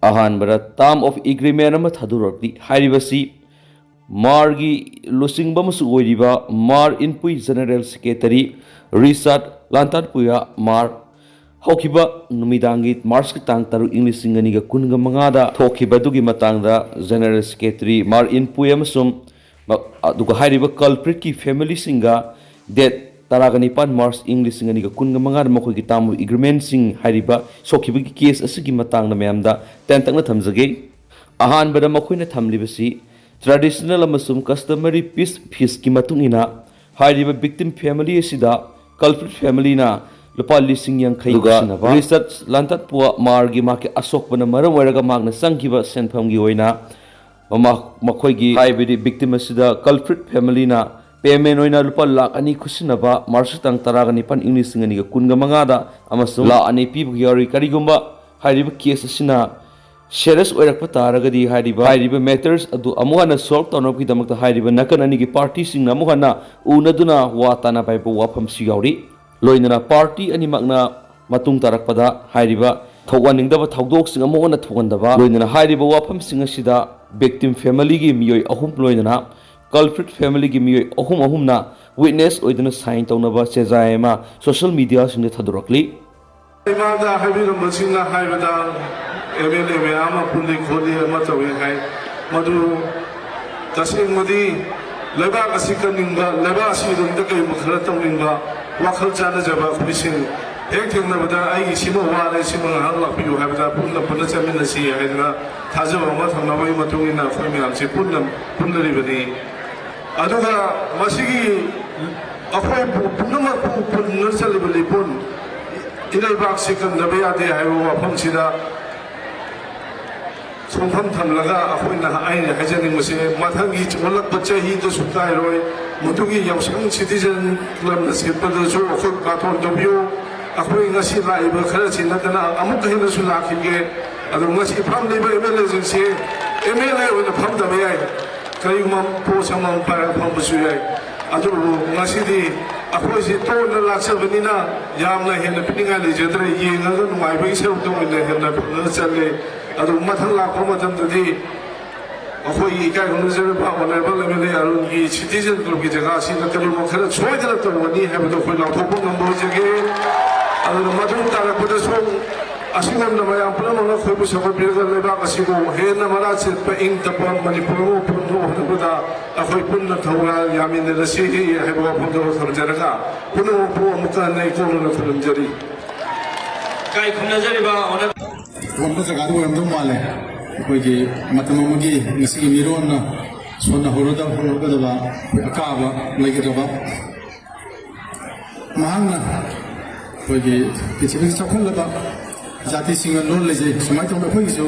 ꯑꯍꯥꯟꯕꯗ term of agreement ꯑꯃ ꯊꯥꯗꯣꯔꯛꯂꯤ ꯍꯥꯏꯔꯤꯕꯁꯤ ꯃꯥꯔꯒꯤ ꯂꯨꯆꯤꯡꯕ ꯑꯃꯁꯨ ꯑꯣꯏꯔꯤꯕ ꯃꯥꯔ ꯏꯟꯄꯨꯏ ꯖꯦꯅꯔꯦꯜ ꯁꯦꯀ꯭ꯔꯦꯇꯔꯤ ꯔꯤꯆꯥꯔꯗ ꯂꯥꯟꯇꯥꯠꯄꯨꯌꯥ ꯃꯥꯔ ꯍꯧꯈꯤꯕ ꯅꯨꯃꯤꯗꯥꯡꯒꯤ ꯃꯥꯔꯆꯀꯤ ꯇꯥꯡ 6 ꯏꯪ 2015ꯗ ꯊꯣꯛꯈꯤꯕꯗꯨꯒꯤ ꯃꯇꯥꯡꯗ ꯖꯦꯅꯔꯦꯜ ꯁꯦꯀ꯭ꯔꯦꯇꯔꯤ ꯃꯥꯔ ꯏꯟꯄꯨꯏ ꯑꯃꯁꯨꯡ ꯑꯗꯨꯒ ꯍꯥꯏꯔꯤꯕ ꯀꯜꯄ꯭ꯔꯤꯠꯀꯤ ꯐꯦꯃꯤꯂꯤꯁꯤꯡꯒ ꯗꯦꯠ 19 ꯃꯥꯔꯆ ꯏꯪ 2015ꯗ ꯃꯈꯣꯏꯒꯤ ꯇꯥꯔꯝ ꯑꯣꯐ ꯑꯦꯒ꯭ꯔꯤꯃꯦꯟꯁꯤꯡ ꯍꯥꯏꯔꯤꯕ ꯁꯣꯛꯈꯤꯕꯒꯤ ꯀꯦꯁ ꯑꯁꯤꯒꯤ ꯃꯇꯥꯡꯗ ꯃꯌꯥꯝꯗ ꯇꯦꯟꯇꯛꯅ ꯊꯝꯖꯒꯦ꯫ ꯑꯍꯥꯟꯕꯗ ꯃꯈꯣꯏꯅ ꯊꯝꯂꯤꯕꯁꯤ ꯇ꯭ꯔꯦꯗꯤꯁꯅꯦꯜ ꯑꯃꯁꯨꯡ ꯀꯁꯇꯃꯔꯤ ꯄꯤꯁ ꯐꯤꯁꯀꯤ ꯃꯇꯨꯡ ꯏꯟꯅ ꯍꯥꯏꯔꯤꯕ victim ꯐꯦꯃꯤꯂꯤ ꯑꯁꯤꯗ ꯀꯜꯄ꯭ꯔꯤꯠ ꯐꯦꯃꯤꯂꯤꯅ ꯂꯨꯄꯥ 50,000 ꯑꯗꯨꯒ ꯔꯤꯆꯥꯔꯗ ꯂꯥꯟꯇꯥꯠꯄꯨꯌꯥ ꯃꯥꯔꯒꯤ ꯃꯍꯥꯛꯀꯤ ꯑꯁꯣꯛꯄꯅ ꯃꯔꯝ ꯑꯣꯏꯔꯒ ꯃꯍꯥꯛꯅ ꯆꯪꯈꯤꯕ ꯁꯦꯟꯐꯝꯒꯤ ꯑꯣꯏꯅ ꯃꯈꯣꯏꯒꯤ ꯍꯥꯏꯕꯗꯤ victim ꯑꯁꯤꯗ ꯀꯜꯄ꯭ꯔꯤꯠ ꯐꯦꯃꯤꯂꯤꯅ ꯄꯦꯃꯦꯟ ꯑꯣꯏꯅ ꯂꯨꯄꯥ 2,00,000 ꯈꯨꯠꯁꯤꯟꯅꯕ ꯃꯥꯔꯆ ꯇꯥꯡ 19 ꯏꯪ 2015ꯗ ꯑꯃꯁꯨꯡ 2,00,000 ꯄꯤꯕ ꯌꯥꯎꯔꯤ꯫ ꯀꯔꯤꯒꯨꯝꯕ ꯍꯥꯏꯔꯤꯕ ꯀꯦꯁ ꯑꯁꯤꯅ ꯁꯦꯔꯤꯌꯁ ꯑꯣꯏꯔꯛꯄ ꯇꯥꯔꯒꯗꯤ ꯍꯥꯏꯔꯤꯕ ꯃꯦꯇꯔꯁ ꯑꯗꯨ ꯑꯃꯨꯛ ꯍꯟꯅ ꯁꯣꯜꯕ ꯇꯧꯅꯕꯒꯤꯗꯃꯛꯇ ꯍꯥꯏꯔꯤꯕ ꯅꯥꯀꯟ ꯑꯅꯤꯒꯤ ꯄꯥꯔꯇꯤꯁꯤꯡꯅ ꯑꯃꯨꯛ ꯍꯟꯅ ꯎꯅꯗꯨꯅ ꯋꯥ ꯇꯥꯟꯅꯕ ꯍꯥꯏꯕ ꯋꯥꯐꯝꯁꯨ ꯌꯥꯎꯔꯤ꯫ ꯂꯣꯏꯅꯅ ꯄꯥꯔꯇꯤ ꯑꯅꯤꯃꯛꯅ ꯃꯇꯨꯡ ꯇꯥꯔꯛꯄꯗ ꯍꯥꯏꯔꯤꯕ ꯊꯣꯛꯍꯟꯅꯤꯡꯗꯕ ꯊꯧꯗꯣꯛꯁꯤꯡ ꯑꯃꯨꯛ ꯍꯟꯅ ꯊꯣꯛꯍꯟꯗꯕ ꯂꯣꯏꯅꯅ ꯍꯥꯏꯔꯤꯕ ꯋꯥꯐꯝꯁꯤꯡ ꯑꯁꯤꯗ victim ꯐꯦꯃꯤꯂꯤꯒꯤ ꯃꯤꯑꯣꯏ 3 ꯂꯣꯏꯅꯅ culprit family miyoi ahum na witness oiduna sign taunaba chejai ma social media singde thadurokli imada habiru masina haibada emele me ama pundi kholi ama tawi hai madu tasing madi leba asikaninga leba asidun da kai makhara tawninga wakhal chana jaba khmising ek thingna bada ai simo wale simo halla piu haibada punna punna chamina si haidra thajaba ma thangna bai matungina khoi am se punna ribani aduga masigi akhoi punna punna chalibali pun ilai bak sikam nabe ade haiwa wafam sida sompham thamlaga akhoi na aina hajaning mase mathangi cholak bacha hi to sukai roi mutugi yausang citizen club na sepada jo akhoi kathon dobyo akhoi ngasi laiba khara chinadana amuk kahina su lakhige adu ngasi pham leiba emele jinse emele oina pham da me ai kaigma po samam para pham bu su ai adu ngasi di akhoi si to na laksabani na yamna hena pininga le jedra yenga ga numai bai se to ne hena na chale adu mathang la ko matham di akhoi kai hunu je ba wala ba le me aru gi citizen club gi jaga si na kalu mo khara choi dala to wani ha ba to khoi la tho ko ngam bo je ge adu madun ta ra ko so asinam na mayam pura mo khoi bu sa bi ga le ba ka si ko he na mara se pa ing ta pa manipur mo pun no ho da akhoi pun na thawra yamin ne rasi hi he ba pun do sam jaraga pun mo pu mo ka nei ko na thum jari kai khun na jari ba ona wan ko jaga do am do male koi gi matam magi ngasi gi miron na sonna horoda ba akaba lagi do ba mahang koi gi kichibik chakhon la ba jati singa lon leje sumai to ba khoi so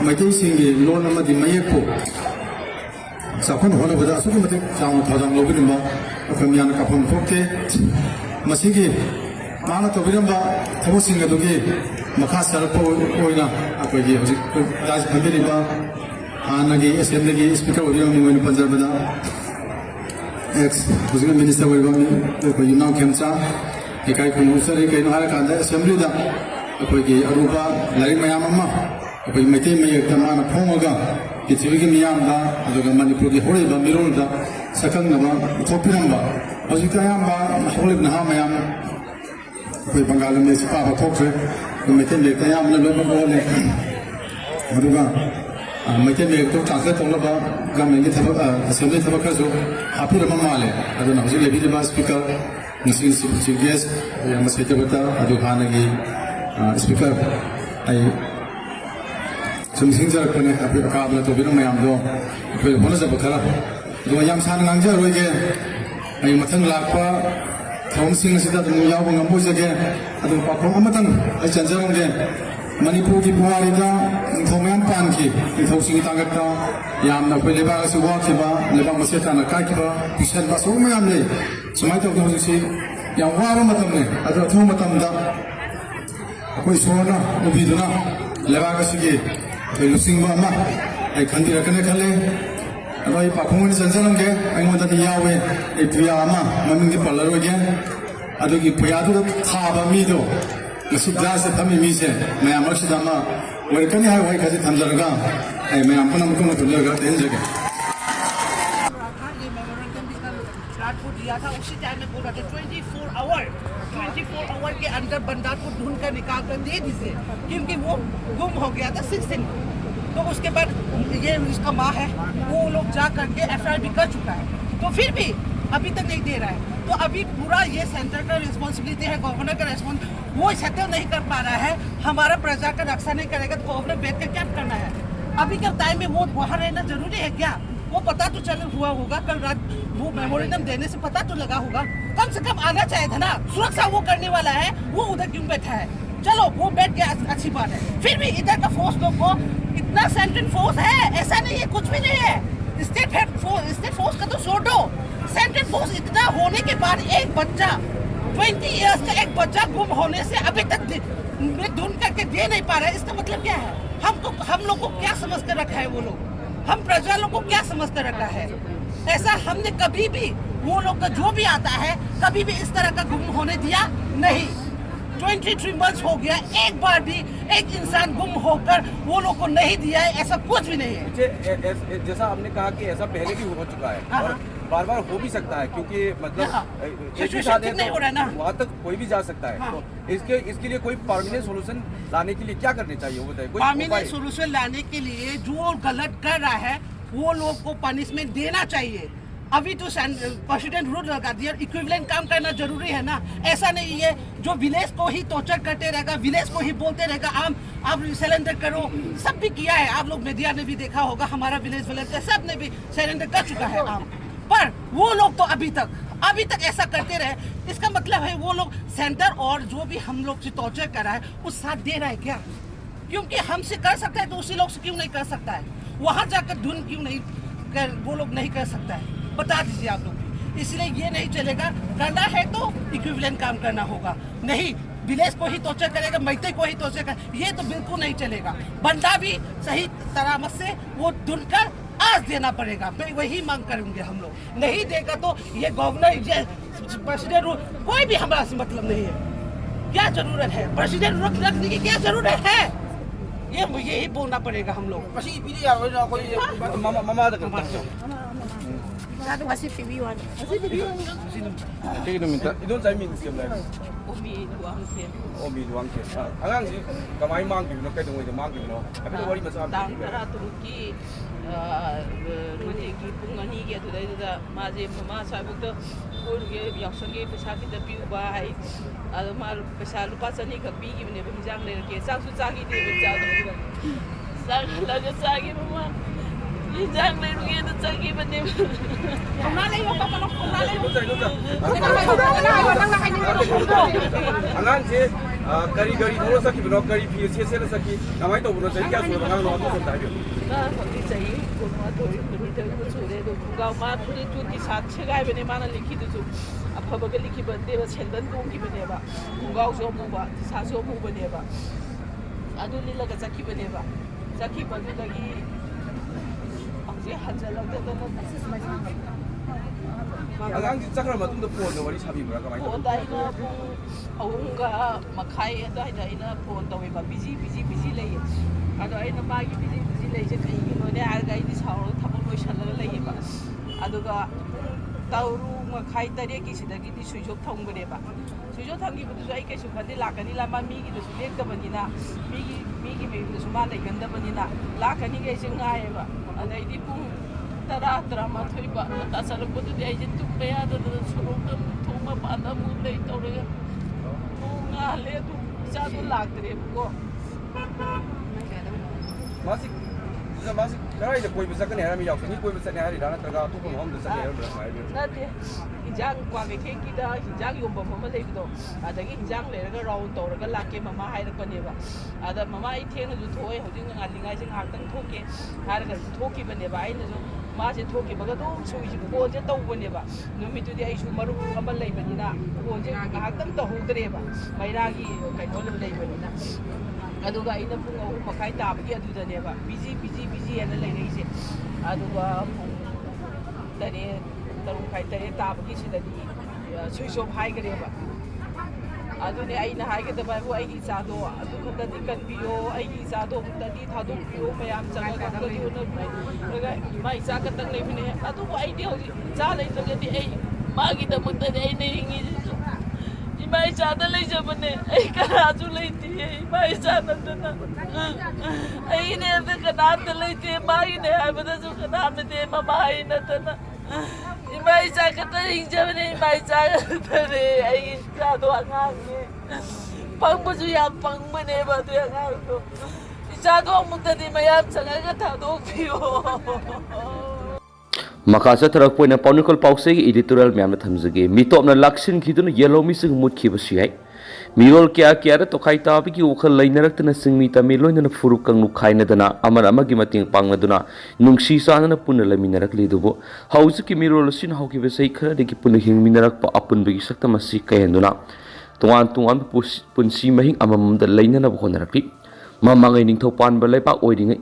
mai te singi lon ma di mai po chakhon hono ba su ma te chang thajang lo bi ma akham yan ka phon phok ke masigi mana to bi ba thabu singa do gi makha sar po oina akoi gi hoji raj bhagiri ba anagi assembly gi speaker odi mi ngoi panjar ba da ex hoji minister wa ba mi ko yunau kemcha ekai ko musari kai no har ka da assembly da akoi gi aruba lai mayam amma akoi mete mai ta mana phonga pithwi gi miyam da aduga manipur gi hore ba mirol da sakang na ba thopiram ba hoji ka yam ba hole na ha mayam akoi bangal me sipa ba thokre mete le ta yam na lo ba le aduga mete me to translate tong la ba gamen gi thaba assembly thaba ka so hapira ma male aduna hoji le bi ba speaker nisi CBS yang masih terbuka adu hanagi speaker ai sumsing jar kone api akabla to binang mayam do ko hono sa bakara do yam san ngangja roi ge ai mathang lakpa thom sing sida dum yaw ngam bo jage adu pa khom amatan ai chanjarong ge manipur ki buhari da thomyam pan ki thau sing tangak ta yam na pele ba su wa ki ba le ba maseta na ka ki ba pisan ba so mayam le sumai to do si yang wa ba matam ne adu thom matam da koi sona ubi duna le ba ka si ge lu sing ba ma ai khandi ra kane khale bai pa khong ni sanjarong ge ai mo da ti yawe ai priya ma mamin gi palar ro ge adu gi priya du tha ba mi do glass थमी मीसे ma'am welcome है वही खासी थमजरगा ma'am पुनः मुकुम तुलगा तेंजगे दिया था उसी time में बोला था 24 आवर के अंदर बंदा को ढूंढ कर निकाल कर दे दीजिए क्योंकि वो गुम हो गया था 16 तो उसके बाद ये इसका माँ है वो लोग जा करके FIR भी कर चुका है तो फिर भी अभी तक नहीं दे रहा है तो अभी पूरा ये सेंटर का रिस्पॉन्सिबिलिटी है गवर्नर का रिस्पॉन्स वो सेटल नहीं कर पा रहा है हमारा प्रजा का रक्षा नहीं करेगा तो गवर्नर बैठ कर क्या करना है अभी के टाइम में वो वहाँ रहना जरूरी है क्या वो पता तो चल हुआ होगा कल रात वो मेमोरेंडम देने से पता तो लगा होगा कम से कम आना चाहिए था ना सुरक्षा वो करने वाला है वो उधर क्यों बैठा है चलो वो बैठ गया अच्छी बात है फिर भी इधर का फोर्स लोग को इतना सेंट्रल फोर्स है ऐसा नहीं है कुछ भी नहीं है स्टेट फोर्स का तो छोड़ो सेंट्रल फोर्स इतना होने के बाद एक बच्चा 20 इयर्स का एक बच्चा गुम होने से अभी तक ढूंढ करके दे नहीं पा रहा है इसका मतलब क्या है हम लोग को क्या समझ कर रखा है वो लोग हम प्रजा लोग को क्या समझ कर रखा है ऐसा हमने कभी भी वो लोग का जो भी आता है कभी भी इस तरह का गुम होने दिया नहीं 23 मंथ्स हो गया एक बार भी एक इंसान गुम होकर वो लोग को नहीं दिया है ऐसा कुछ भी नहीं है जैसा आपने कहा कि ऐसा पहले भी हो चुका है और बार बार हो भी सकता है क्योंकि मतलब नहीं हो रहा है ना वहाँ तक कोई भी जा सकता है तो इसके लिए कोई परमानेंट सोल्यूशन लाने के लिए क्या करने चाहिए वो बताइए परमानेंट सोल्यूशन लाने के लिए जो गलत कर रहा है वो लोग को पनिशमेंट देना चाहिए अभी तो प्रेसिडेंट रूल लगा दिया इक्विवेलेंट काम करना जरूरी है ना ऐसा नहीं है जो विलेज को ही टॉर्चर करते रहेगा विलेज को ही बोलते रहेगा आप सरेंडर करो सब भी किया है आप लोग मीडिया ने भी देखा होगा हमारा विलेज सब ने भी सरेंडर कर चुका है पर वो लोग तो अभी तक ऐसा करते रहे इसका मतलब है वो लोग सेंटर और जो भी हम लोग से टॉर्चर कर रहा है उस साथ दे रहा है क्या क्योंकि हमसे कर सकता है तो उसी लोग से क्यों नहीं कर सकता है वहां जाकर ढूंढ क्यों नहीं वो लोग नहीं कर सकता है बता दीजिए आप लोग इसलिए ये नहीं चलेगा करना है तो इक्विवेलेंट काम करना होगा नहीं विलेज को ही टॉर्चर करेगा मैते को ही टॉर्चर कर ये तो बिल्कुल नहीं चलेगा बंदा भी सही तरह से वो ढूंढकर आज देना पड़ेगा मैं वही मांग करेंगे हम लोग नहीं देगा तो ये गवर्नर प्रेसिडेंट कोई भी हमारा से मतलब नहीं है क्या जरूरत है प्रेसिडेंट रखने की क्या जरूरत है ये यही बोलना पड़ेगा हम लोग Omi luang ke. Angang si kamai mang ki no kai dong wei mang ki no. Abi to wari masa. Dang tara turuki mane ki pungani ki adu dai da ma je mama sa buk to ko ge yaksang ge pesa ki da piu ba hai adu ma pesa lupa chani ka bi ki ne bi jang le ke sa su cha ki de bi cha do sa la ge sa ki mama ये जाग ले रुके तो चाहिए बने हमरा ले यो पपा लोग हमरा ले angan je kari no saki bro kari phi se saki namai to bro chai kya so angan no to ta bio na thodi chai ko ma thori ni to ko chore do ga ma thodi tu ti sat che gai bene mana likhi du chu apha ba likhi bande ba chendan ko ki bane ba ga so mu ba ti sa so mu bane ba adu li la ga saki bane ba saki bane lagi angang ji chakra ma tum da phone da wari sabi bra kamai phone dai na aunga makhai dai dai na phone da ba busy lei ado ai na ba gi busy lei je kai gi no ne ar gai di sauro thamon loi shala lei ba ado ga tauru makhai tare ki sida gi di suijok thong bane ba suijok thang gi bu ai kai su khandi lakani la ma mi gi da su lek da bani na mi gi me da su ma dai ganda bani na lakani ge je ngai ba adai di pung tara ma thoi ba ta sar ko de ai je tu pe ya da suru ka thoma pa da mu lei to re nga le tu cha tu lak tre ko masih karai da koi bisa kan era mi yak ni koi bisa ne hari da na traga tu ko hom da sa ne ra mai na de hinjang kwa ke ke ki da hinjang yom ba ma lei do adagi hinjang le ga round to ga lak ke mama hai ra ko ne ba ada mama ai theng na ju thoi hojing nga lingai jing hak tang thoke har ga thoki ba ne ba ai na ju ma je thoki ba ga do sui ji ko je tau ba ne ba no mi tu di ai su maru amal lei ba ni na ko je hak tang to hu dre ba mai ra gi kai no le lei ba ni na aduga ina pung ahu makai ta ba gi adu da ne ba busy ana lei nei se aduga pung tare tarung kai tare ta ba gi si da di sui so bhai gre ba ꯑꯗꯨꯅꯦ ꯑꯩꯅ ꯍꯥꯏꯒꯗꯕ ꯍꯥꯏꯕꯨ ꯑꯩꯒꯤ ꯏꯆꯥꯗꯣ ꯑꯗꯨ ꯈꯛꯇꯗꯤ ꯀꯟꯕꯤꯌꯣ ꯑꯩꯒꯤ ꯏꯆꯥꯗꯣ ꯑꯃꯨꯛꯇꯗꯤ ꯊꯥꯗꯣꯛꯄꯤꯌꯣ ꯃꯌꯥꯝ ꯆꯪꯉꯒ ꯑꯃꯨꯛꯇꯗꯤ ꯎꯅꯕꯤꯔꯒ ꯏꯃꯥ ꯏꯆꯥ ꯈꯛꯇꯪ ꯂꯩꯕꯅꯦ ꯑꯗꯨꯕꯨ ꯑꯩꯗꯤ ꯍꯧꯖꯤꯛ ꯏꯆꯥ ꯂꯩꯇ꯭ꯔꯒꯗꯤ ꯑꯩ ꯃꯥꯒꯤꯗꯃꯛꯇꯗꯤ ꯑꯩꯅ ꯍꯤꯡꯉꯤꯁꯤꯁꯨ 이마 이자들 레이저분네 에이가 아주 레이티 이마 이자 넌더나 에이네 그 나한테 레이티 마이네 하면서 그 나한테 마마이 나타나 이마 이자 그때 인자분네 이마 이자 그때 에이 이자도 안하니 방부주 양 방문해 봐도 양하고 이자도 아무데도 마야 장아가 다도 피워 Makasa tarak poina paunikol pausay editorial miyam na thamjage mitop na laksin khidun yellow mi sing mut khibasi hai mirol kya kya ra tokai tabi ki ukhal lainarak tana singmi tamiloi na furuk kang nukhai na dana amar amagi mating pangna duna nungsi sana na punna laminarak lidubo hausu ki mirol sin hau ki besai khara de ki punna hingminarak pa apun bagi sakta masi kayanduna tuan punsi mahing amam da laina na bhonarakli mamangai ningthau pan ba laipak oidingai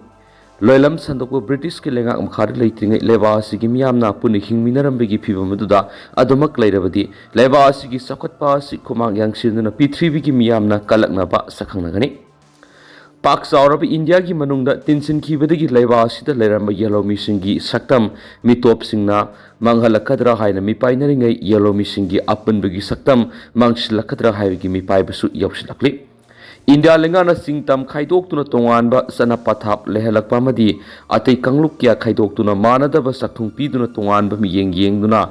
loilam sandok British ke lenga amkhar leitingai leba asigi miyamna puni hingminarambe gi phibamaduda adumak leirabadi leba asigi sakhatpa si khumang yangsirna P3 gi miyamna kalakna ba sakhangnagani Pak Saurab India gi manungda tinsin khibadagi leba asida leiramba yellow misingi saktam mitop singna manghalakadra haina mi painaringai yellow misingi apunbagi saktam mangsilakadra haigi mi paibasu yausilakli India lengana singtam khaidok tuna tongan ba sana pathap lehelakpa madi atei kangluk kya khaidok tuna manada ba sakthung pi duna tongan ba mi yeng duna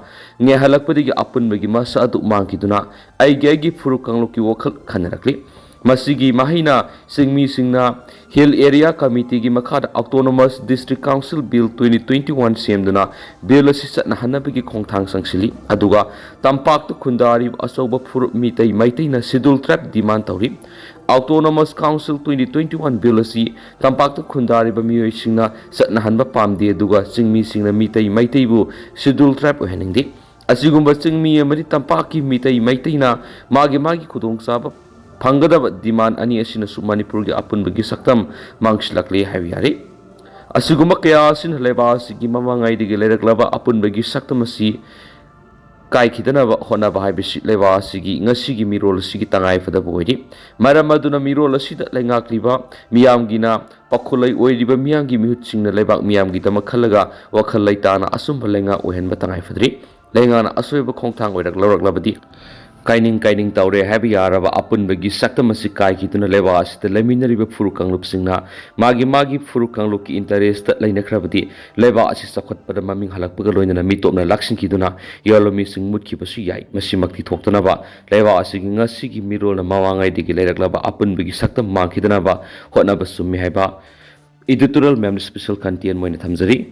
nge halakpadi gi apun bagi masa adu mangki duna ai gi furu kangluk ki wokhal khanarakli masigi mahina singmi singna Hill Area Committee gi makhad Autonomous District Council Bill 2021 semduna bill asi satna hanabagi khongthang sangsili aduga tampak tu khundari asoba furu mitai maitai na schedule trap demand tawri Autonomous Council 2021 bill asi tampak tu khundari ba miyoi singna satna hanba pamde aduga singmi singna mitai maitai bu schedule trap oheningdi asigumba singmi amari tampak ki mitai maitai na magi khudong saba Panggadaba demand ani asina su Manipur gi apun bagi saktam mangslakli hawiari asiguma kaya asin leba sigi mamangai dige leraklaba apun bagi saktam asi kai khidana ba hona ba haibisi leba sigi ngasi gi mirol sigi tangai fada boidi maramaduna mirol asida lengakliba miyam gina pakhulai oiriba miyam gi mihut singna lebak miyam gi tama khalaga wakhal laitana asum balenga ohen ba tangai fadri lengana asoiba khongthang oirak loraklabadi Kaining taure habi araba apun bagi sakta masi kai kituna lewa asita leminari ba furu kanglup singna magi furu kanglup ki interest laina khrabadi lewa asi sakhat pada maming halak paga loina mitop na laksin kituna yalomi sing mut ki basu yai masi makti thoktana ba lewa asi gi ngasi gi mirol na mawangai digi leirakla ba apun bagi sakta mangkidana ba hotna ba summi haiba editorial mem special content moina thamjari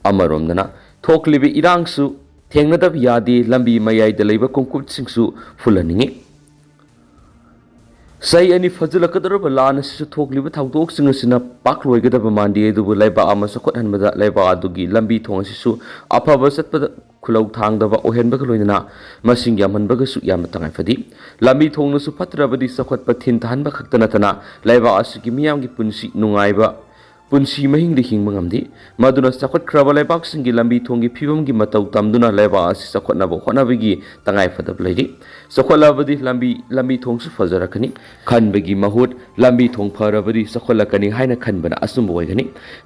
amarom dana thoklibi irangsu Thengnadab yadi lambi mayai dalaiba kongkut singsu fulaningi Sai ani fazilakadaraba lana sisu thokliba thawdok singasina pakloigadaba mandi edubu laiba ama sakot hanbada laiba adugi lambi thong sisu afaba satpada khulau thangdaba ohenbaga loinana masing yamhanbaga su yamna tangai fadi lambi thongna su fatrabadi sakot pathin thanba khaktanatana laiba asigi miyamgi punsi nungaiba punsi mahing di hing mangamdi maduna sakot kraba leibak singi lambi thongi phibam gi matau tamduna leiba asi sakot nabo honabagi tangai fadab leidi sakolabadi lambi thong su fajarakani khanbagi mahut lambi thong pharabadi sakolakani haina khanbana asum boigani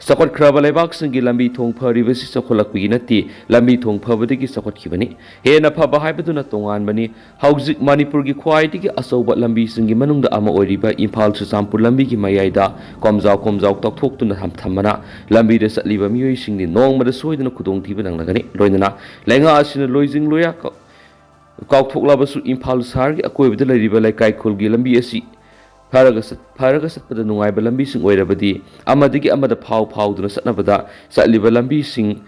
sakot kraba leibak singi lambi thong pharibasi sakolakbagi nati lambi thong phabadi gi sakot khibani hena phaba haibaduna tongan bani hauzik manipur gi khwaiti gi asoba lambi singi manungda ama oiriba imphal su sampur lambi gi mayaida komjau tokthok Thamana lambi de satliba miyoi singni nongmada soidana khudong thiba nangnagani loinana lenga asina loijing loya kaukthoklabasu imphal sargi akoibada leiriba laikai khulgi lambi asi pharaga satpada nungaiba lambi sing oirabadi amadigi amada phawduna satnabada satliba lambi sing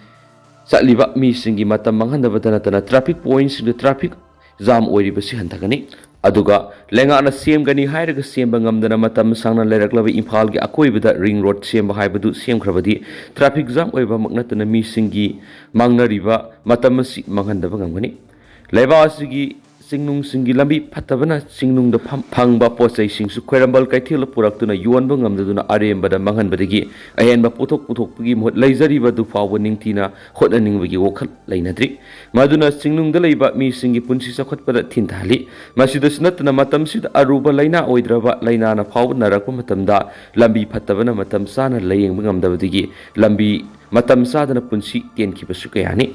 satliba mi singi matam manghandabada natana traffic points the traffic jam oiribasi hantagani aduga lenga na semgani hairaga semba ngamdana matam sangna leraklaba imphal gi akoibada ring road semba haibadu semkhrabadi traffic jam oiba maknatana mi singi mangnariba matam si manghandaba ngamgani leba asigi ꯆꯤꯡꯅꯨꯡꯁꯤꯡꯒꯤ ꯂꯝꯕꯤ ꯐꯠꯇꯕꯅ ꯆꯤꯡꯅꯨꯡꯗ ꯐꯪꯕ ꯄꯣꯠꯆꯩꯁꯤꯡꯁꯨ ꯈ꯭ꯋꯥꯏꯔꯝꯕꯟ ꯀꯩꯊꯦꯜꯗ ꯄꯨꯔꯛꯇꯨꯅ ꯌꯣꯟꯕ ꯉꯝꯗꯗꯨꯅ ꯑꯔꯦꯝꯕꯗ ꯃꯥꯡꯍꯟꯕꯗꯒꯤ ꯑꯍꯦꯟꯕ ꯄꯣꯠꯊꯣꯛ ꯄꯨꯊꯣꯛꯄꯒꯤ ꯃꯍꯨꯠ ꯂꯩꯖꯔꯤꯕꯗꯨ ꯐꯥꯎꯕ ꯅꯤꯡꯊꯤꯅ ꯍꯣꯠꯅꯅꯤꯡꯕꯒꯤ ꯋꯥꯈꯜ ꯂꯩꯅꯗ꯭ꯔꯤ ꯃꯗꯨꯅ ꯆꯤꯡꯅꯨꯡꯗ ꯂꯩꯕ ꯃꯤꯁꯤꯡꯒꯤ ꯄꯨꯟꯁꯤ ꯆꯥꯎꯈꯠꯄꯗ ꯊꯤꯟꯊꯍꯜꯂꯤ ꯃꯁꯤꯗꯁꯨ ꯅꯠꯇꯅ ꯃꯇꯝꯁꯤꯗ ꯑꯔꯨꯕ ꯂꯩꯅꯥ ꯑꯣꯏꯗ꯭ꯔꯕ ꯂꯩꯅꯥꯅ ꯐꯥꯎꯕ ꯅꯥꯔꯛꯄ ꯃꯇꯝꯗ ꯂꯝꯕꯤ ꯐꯠꯇꯕꯅ ꯃꯇꯝ ꯆꯥꯅ ꯂꯥꯌꯦꯡꯕ ꯉꯝꯗꯕꯗꯒꯤ ꯂꯝꯕꯤ ꯃꯇꯝ ꯆꯥꯗꯅ ꯄꯨꯟꯁꯤ ꯇꯦꯟꯈꯤꯕꯁꯨ ꯀꯌꯥꯅꯤ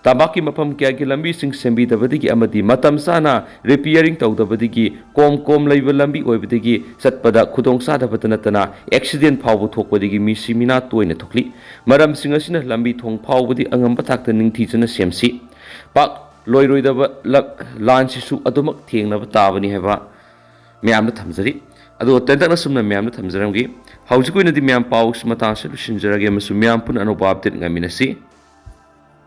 ꯇꯝꯄꯥꯛꯀꯤ ꯃꯐꯝ ꯀꯌꯥꯒꯤ ꯂꯝꯕꯤꯁꯤꯡ ꯁꯦꯝꯕꯤꯗꯕꯗꯒꯤ ꯑꯃꯗꯤ ꯃꯇꯝ ꯆꯥꯅ ꯔꯤꯄꯤꯌꯔꯤꯡ ꯇꯧꯗꯕꯗꯒꯤ ꯀꯣꯝ ꯂꯩꯕ ꯂꯝꯕꯤ ꯑꯣꯏꯕꯗꯒꯤ ꯆꯠꯄꯗ ꯈꯨꯗꯣꯡꯆꯥꯗꯕꯇ ꯅꯠꯇꯅ ꯑꯦꯛꯁꯤꯗꯦꯟ ꯐꯥꯎꯕ ꯊꯣꯛꯄꯗꯒꯤ ꯃꯤꯁꯤ ꯃꯤꯅꯥ ꯇꯣꯏꯅ ꯊꯣꯛꯂꯤ ꯃꯔꯝꯁꯤꯡ ꯑꯁꯤꯅ ꯂꯝꯕꯤ ꯊꯣꯡ ꯐꯥꯎꯕꯗꯤ ꯑꯉꯝꯕ ꯊꯥꯛꯇ ꯅꯤꯡꯊꯤꯖꯅ ꯁꯦꯝꯁꯤ ꯄꯥꯛ ꯂꯣꯏꯔꯣꯏꯗꯕ ꯂꯥꯟꯁꯤꯁꯨ ꯑꯗꯨꯃꯛ ꯊꯦꯡꯅꯕ ꯇꯥꯕꯅꯤ ꯍꯥꯏꯕ ꯃꯌꯥꯝꯗ ꯊꯝꯖꯔꯤ ꯑꯗꯨꯒ ꯇꯦꯟꯇꯛꯅ ꯁꯨꯝꯅ ꯃꯌꯥꯝꯗ ꯊꯝꯖꯔꯝꯒꯦ ꯍꯧꯖꯤꯛ ꯑꯣꯏꯅꯗꯤ ꯃꯌꯥꯝ ꯄꯥꯎ ꯃꯇꯥꯡꯁꯤ ꯂꯣꯏꯁꯤꯟꯖꯔꯒꯦ ꯑꯃꯁꯨꯡ ꯃꯌꯥꯝ ꯄꯨꯟꯅ ꯑꯅꯧꯕ ꯑꯞꯗꯦꯠ ꯉꯥꯏꯃꯤꯟꯅꯁꯤ